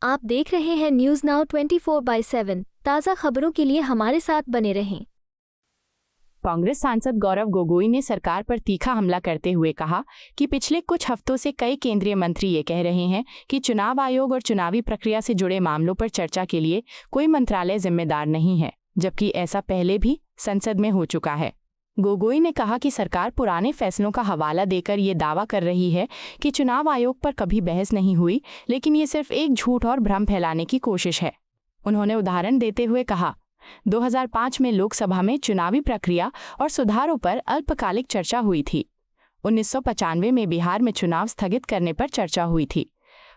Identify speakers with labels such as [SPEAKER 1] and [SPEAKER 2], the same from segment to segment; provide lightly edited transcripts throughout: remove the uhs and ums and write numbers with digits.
[SPEAKER 1] आप देख रहे हैं न्यूज़ नाउ 24/7 ताज़ा खबरों के लिए हमारे साथ बने रहें।
[SPEAKER 2] कांग्रेस सांसद गौरव गोगोई ने सरकार पर तीखा हमला करते हुए कहा कि पिछले कुछ हफ्तों से कई केंद्रीय मंत्री ये कह रहे हैं कि चुनाव आयोग और चुनावी प्रक्रिया से जुड़े मामलों पर चर्चा के लिए कोई मंत्रालय जिम्मेदार नहीं है, जबकि ऐसा पहले भी संसद में हो चुका है। गोगोई ने कहा कि सरकार पुराने फैसलों का हवाला देकर ये दावा कर रही है कि चुनाव आयोग पर कभी बहस नहीं हुई, लेकिन ये सिर्फ एक झूठ और भ्रम फैलाने की कोशिश है। उन्होंने उदाहरण देते हुए कहा, 2005 में लोकसभा में चुनावी प्रक्रिया और सुधारों पर अल्पकालिक चर्चा हुई थी। 1995 में बिहार में चुनाव स्थगित करने पर चर्चा हुई थी।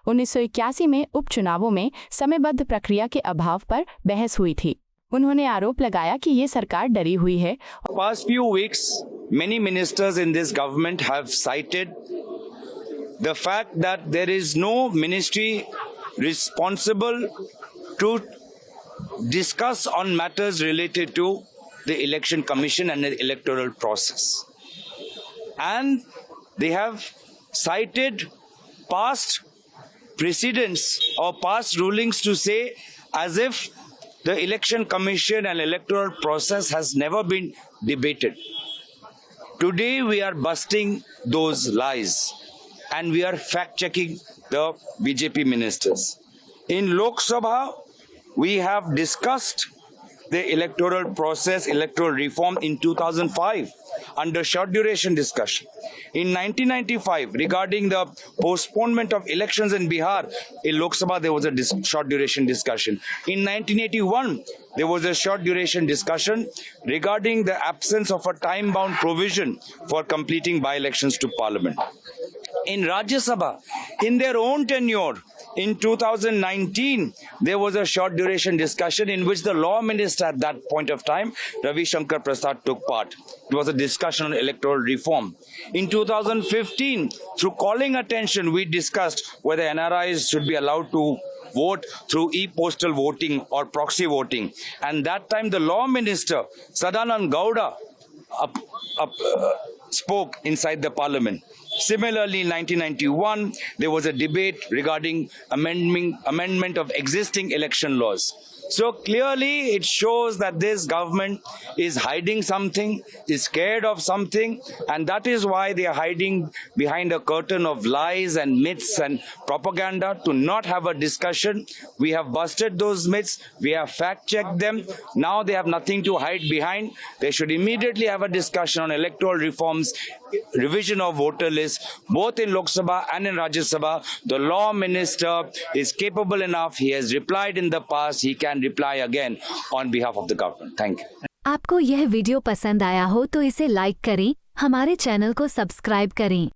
[SPEAKER 2] 1981 में उपचुनावों में समयबद्ध प्रक्रिया के अभाव पर बहस हुई थी। उन्होंने आरोप लगाया कि ये सरकार डरी हुई है।
[SPEAKER 3] Past few weeks, many ministers in this government have cited the fact that there is no ministry responsible to discuss on matters related to the election commission and the electoral process. And they have cited past precedents or past rulings to say as if the election commission and electoral process has never been debated. Today we are busting those lies and we are fact-checking the BJP ministers. In Lok Sabha, we have discussed the electoral process, electoral reform in 2005 under short duration discussion. In 1995, regarding the postponement of elections in Bihar, in Lok Sabha there was a short duration discussion. In 1981, there was a short duration discussion regarding the absence of a time-bound provision for completing by-elections to Parliament. In Rajya Sabha, in their own tenure, in 2019, there was a short duration discussion in which the law minister at that point of time, Ravi Shankar Prasad, took part. It was a discussion on electoral reform. In 2015, through calling attention, we discussed whether NRIs should be allowed to vote through e-postal voting or proxy voting. And that time, the law minister, Sadanand Gowda, spoke inside the parliament. Similarly, in 1991, there was a debate regarding amendment of existing election laws. So clearly, it shows that this government is hiding something, is scared of something, and that is why they are hiding behind a curtain of lies and myths and propaganda to not have a discussion. We have busted those myths. We have fact-checked them. Now they have nothing to hide behind. They should immediately have a discussion on electoral reforms, revision of voter lists, both in Lok Sabha and in Rajya Sabha. The law minister is capable enough. He has replied in the past. He can reply again on behalf of the government. Thank you.
[SPEAKER 1] आपको यह video पसंद आया हो तो इसे like करें, हमारे channel को सब्सक्राइब करें।